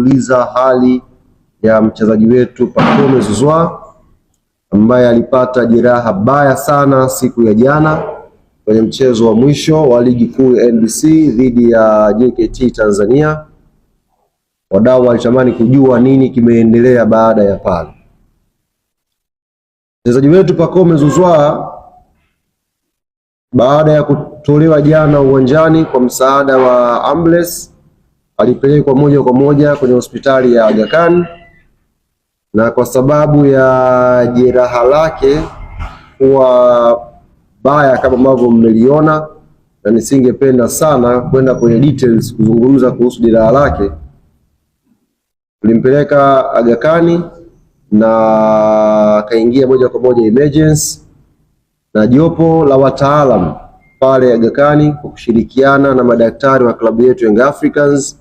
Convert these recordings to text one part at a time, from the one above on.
kuuliza hali ya mchezaji wetu Pacome Zouzoua ambaye alipata jeraha baya sana siku ya jana kwenye mchezo wa mwisho wa ligi kuu ya NBC dhidi ya JKT Tanzania. Wadau walitamani kujua nini kimeendelea baada ya pale. Mchezaji wetu Pacome Zouzoua baada ya kutolewa jana uwanjani kwa msaada wa ambulance alipelekwa moja kwa moja kwenye hospitali ya Aga Khan, na kwa sababu ya jeraha lake kuwa baya kama ambavyo mmeliona, na nisingependa sana kwenda kwenye details kuzungumza kuhusu jeraha lake, tulimpeleka Aga Khan na akaingia moja kwa moja emergency, na jopo la wataalamu pale Aga Khan kwa kushirikiana na madaktari wa klabu yetu Young Africans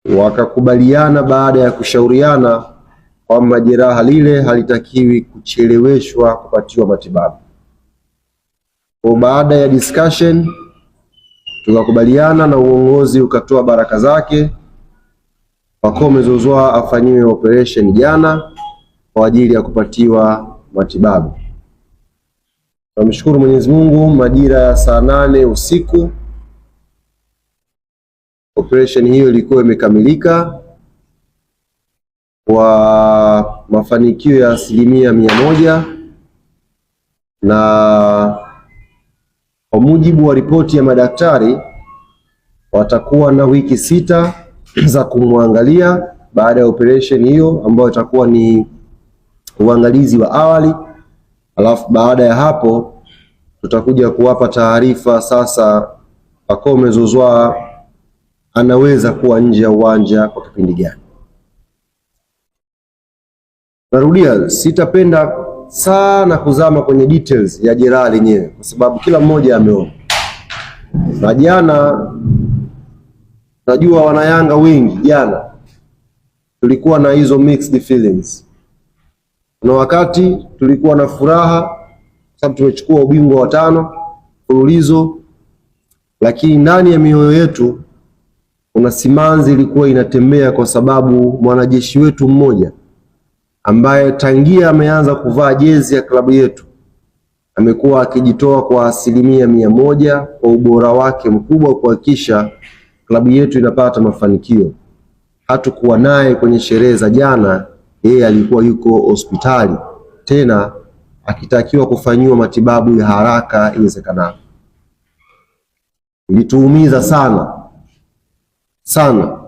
wakakubaliana baada ya kushauriana kwamba jeraha lile halitakiwi kucheleweshwa kupatiwa matibabu. Kwa baada ya discussion tukakubaliana na uongozi ukatoa baraka zake Pacome Zouzoua afanyiwe operation jana kwa ajili ya kupatiwa matibabu. Tunamshukuru Mwenyezi Mungu, majira ya saa 8 usiku operation hiyo ilikuwa imekamilika kwa mafanikio ya 100%, na kwa mujibu wa ripoti ya madaktari watakuwa na wiki 6 za kumwangalia baada ya operation hiyo, ambayo itakuwa ni uangalizi wa awali. Alafu baada ya hapo tutakuja kuwapa taarifa sasa Pacome Zouzoua anaweza kuwa nje ya uwanja kwa kipindi gani. Narudia, sitapenda sana kuzama kwenye details ya jeraha lenyewe kwa sababu kila mmoja ameona. Na jana najua wanayanga wengi jana tulikuwa na hizo mixed feelings. Na wakati tulikuwa na furaha sababu tumechukua ubingwa wa 5 mfululizo, lakini ndani ya mioyo yetu kuna simanzi ilikuwa inatembea kwa sababu mwanajeshi wetu mmoja ambaye tangia ameanza kuvaa jezi ya klabu yetu amekuwa akijitoa kwa 100% kwa ubora wake mkubwa kuhakikisha klabu yetu inapata mafanikio. Hatukuwa naye kwenye sherehe za jana, yeye alikuwa yuko hospitali tena akitakiwa kufanyiwa matibabu ya haraka iwezekanavyo. Ilituumiza sana sana